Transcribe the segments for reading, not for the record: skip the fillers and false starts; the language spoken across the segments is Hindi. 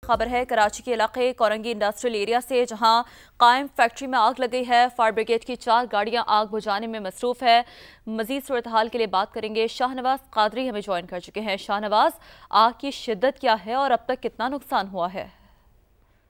खबर है कराची के इलाके कोरंगी इंडस्ट्रियल एरिया से, जहां कायम फैक्ट्री में आग लग गई है। फायर ब्रिगेड की 4 गाड़ियां आग बुझाने में मसरूफ है। मजीद सूरत हाल के लिए बात करेंगे। शाहनवाज कादरी हमें ज्वाइन कर चुके हैं। शाहनवाज, आग की शिद्दत क्या है और अब तक कितना नुकसान हुआ है?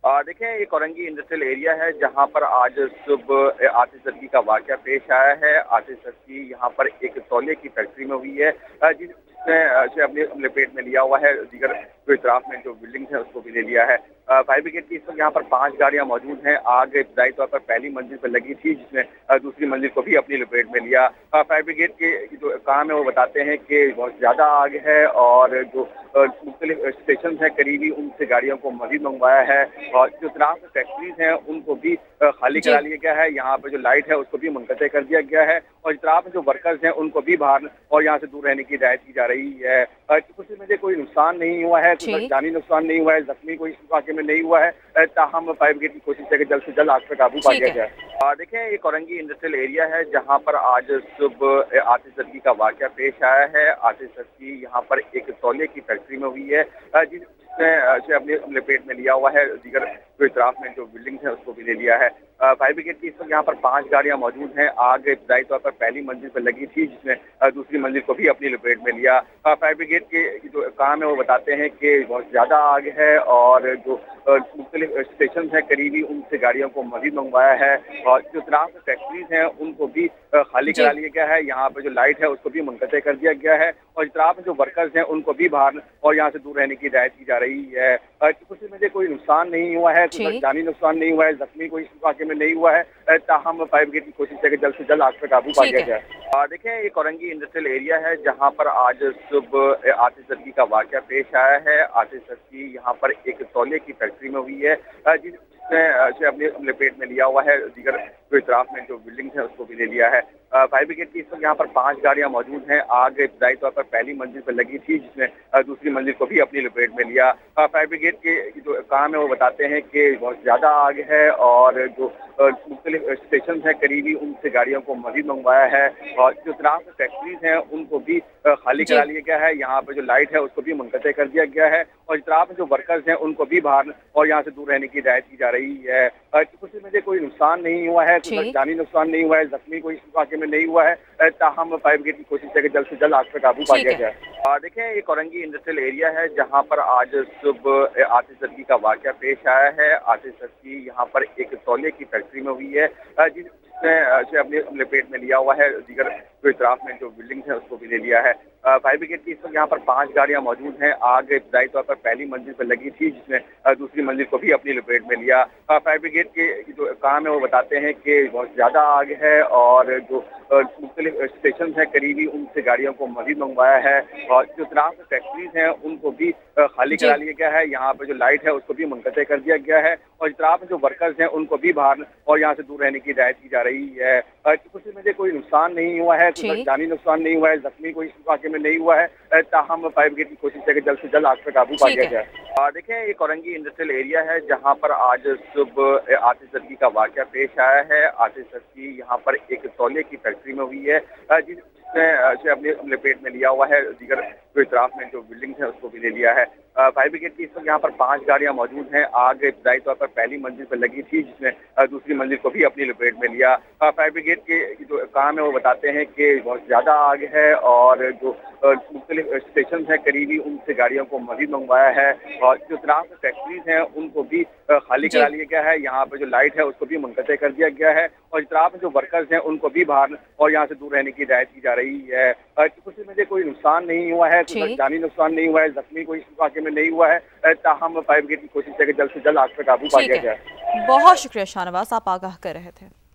देखें, ये कोरंगी इंडस्ट्रियल एरिया है जहां पर आज सुबह आतिशबाजी का वाकया पेश आया है। आतिशबाजी यहां पर एक तौलिए की फैक्ट्री में हुई है, जिसने अपने लपेट में लिया हुआ है। दीगर जो इतराफ में जो बिल्डिंग है उसको भी ले लिया है। फायर ब्रिगेड की इस वक्त यहाँ पर 5 गाड़ियां मौजूद हैं। आग इब्तदाई तौर पर पहली मंजिल पर लगी थी, जिसने दूसरी मंजिल को भी अपनी लपेट में लिया। फायर ब्रिगेड के जो काम है वो बताते हैं कि बहुत ज्यादा आग है और जो मुख्तलिफ स्टेशन हैं करीबी, उनसे गाड़ियों को मजीद मंगवाया है और जो तराफ फैक्ट्रीज हैं उनको भी खाली करा लिया गया है। यहाँ पर जो लाइट है उसको भी मुनक़ते कर दिया गया है और इतराफ में जो वर्कर्स हैं उनको भी बाहर और यहाँ से दूर रहने की हिदायत की जा रही है। किसी में कोई नुकसान नहीं हुआ है, कोई जानी नुकसान नहीं हुआ है, जख्मी कोई इस वाक़े में नहीं हुआ है। ताहम फायर ब्रिगेड की कोशिश है कि जल्द से जल्द आग पर काबू पा लिया जाए। देखें, ये कोरंगी इंडस्ट्रियल एरिया है जहाँ पर आज सुबह आतिशबाजी का वाकया पेश आया है। आतिशबाजी यहाँ पर एक तौलिए की फैक्ट्री में हुई है, जिसने अपने लपेट में लिया हुआ है। दीगर जो इतराफ में जो बिल्डिंग है उसको भी ले लिया है। फायर ब्रिगेड की इस वक्त यहाँ पर 5 गाड़ियां मौजूद हैं। आग इब्तदाई तौर पर पहली मंजिल पर लगी थी, जिसने दूसरी मंजिल को भी अपनी लपेट में लिया। फायर ब्रिगेड के जो काम है वो बताते हैं कि बहुत ज्यादा आग है और जो मुख्तलिफ स्टेशन हैं करीबी, उनसे गाड़ियों को मजीद मंगवाया है और जो तराफ फैक्ट्रीज हैं उनको भी खाली करा लिया गया है। यहाँ पर जो लाइट है उसको भी मुनक़ते कर दिया गया है और इस तराफ में जो वर्कर्स हैं उनको भी बाहर और यहाँ से दूर रहने की हिदायत की जा रही है। किसी में कोई नुकसान नहीं हुआ है, कोई जानी नुकसान नहीं हुआ है, जख्मी कोई इस वाक़े में नहीं हुआ है। ताहम फायर ब्रिगेड की कोशिश है कि जल्द से जल्द आग पर काबू पा लिया जाए। देखें, ये कोरंगी इंडस्ट्रियल एरिया है जहाँ पर आज सुबह आतिशबाजी का वाकया पेश आया है। आतिशबाजी यहाँ पर एक तौलिए की फैक्ट्री में हुई है, जिसने अपने लपेट में लिया हुआ है। दीगर जो इतराफ में जो बिल्डिंग है उसको भी ले लिया है। फायर ब्रिगेड की इस वक्त यहाँ पर 5 गाड़ियां मौजूद हैं। आग इब्तदाई तौर पर पहली मंजिल पर लगी थी, जिसने दूसरी मंजिल को भी अपनी लपेट में लिया। फायर ब्रिगेड के जो काम है वो बताते हैं कि बहुत ज्यादा आग है और जो मुख्तलिफ स्टेशन हैं करीबी, उनसे गाड़ियों को मजीद मंगवाया है और जो तराफ फैक्ट्रीज हैं उनको भी खाली करा लिया गया है। यहाँ पर जो लाइट है उसको भी मुनक़ते कर दिया गया है और इस तराफ में जो वर्कर्स हैं उनको भी बाहर और यहाँ से दूर रहने की हिदायत की जा रही है। किसी में कोई नुकसान नहीं हुआ है, कोई जानी नुकसान नहीं हुआ है, जख्मी कोई इस वाक़े में नहीं हुआ है। ताहम फायर ब्रिगेड की कोशिश है कि जल्द से जल्द आग पर काबू पा लिया जाए। देखें, ये कोरंगी इंडस्ट्रियल एरिया है जहाँ पर आज सुबह आतिशबाजी का वाकया पेश आया है। आतिशबाजी यहाँ पर एक तौलिए की फैक्ट्री में हुई है, जिसने अपने लपेट में लिया हुआ है। दीगर जो इतराफ में जो बिल्डिंग है उसको भी ले लिया है। फायर ब्रिगेड की इस वक्त यहाँ पर 5 गाड़ियां मौजूद हैं। आग इब्तदाई तौर पर पहली मंजिल पर लगी थी, जिसने दूसरी मंजिल को भी अपनी लपेट में लिया। फायर ब्रिगेड के जो काम है वो बताते हैं कि बहुत ज्यादा आग है और जो मुख्तलिफ स्टेशन हैं करीबी, उनसे गाड़ियों को मजीद मंगवाया है और जो तराफ फैक्ट्रीज हैं उनको भी खाली करा लिया गया है। यहाँ पर जो लाइट है उसको भी मुनक़ते कर दिया गया है और इस तराफ में जो वर्कर्स हैं उनको भी बाहर और यहाँ से दूर रहने की हिदायत की जा रही है। किसी में कोई नुकसान नहीं हुआ है, कोई जानी नुकसान नहीं हुआ है, जख्मी कोई इस वाक़े में नहीं हुआ है। ताहम फायर ब्रिगेड की कोशिश है कि जल्द से जल्द आग पर काबू पा लिया जाए। देखें, ये कोरंगी इंडस्ट्रियल एरिया है जहाँ पर आज सुबह आतिशबाजी का वाकया पेश आया है। आतिशबाजी यहाँ पर एक तौलिए की फैक्ट्री में हुई है, जिसने अपने लपेट में लिया हुआ है। दीगर जो इतराफ में जो बिल्डिंग है उसको भी ले लिया है। फायर ब्रिगेड की इस वक्त यहाँ पर 5 गाड़ियां मौजूद हैं। आग इब्तदाई तौर पर पहली मंजिल पर लगी थी, जिसने दूसरी मंजिल को भी अपनी लपेट में लिया। फायर ब्रिगेड के जो काम है वो बताते हैं कि बहुत ज्यादा आग है और जो मुख्तलिफ स्टेशन हैं करीबी, उनसे गाड़ियों को मजीद मंगवाया है और जो तराफ फैक्ट्रीज हैं उनको भी खाली करा लिया गया है। यहाँ पर जो लाइट है उसको भी मुनक़ते कर दिया गया है और इस तराफ में जो वर्कर्स हैं उनको भी बाहर और यहाँ से दूर रहने की हिदायत की जा रही है। किसी में कोई नुकसान नहीं हुआ है, कोई जानी नुकसान नहीं हुआ है, जख्मी कोई इस वाक़े में नहीं हुआ है। ताहम फायर ब्रिगेड की कोशिश है कि जल्द से जल्द आग पर काबू पा लिया जाए। बहुत शुक्रिया शाहनवाज, आप आगाह कर रहे थे।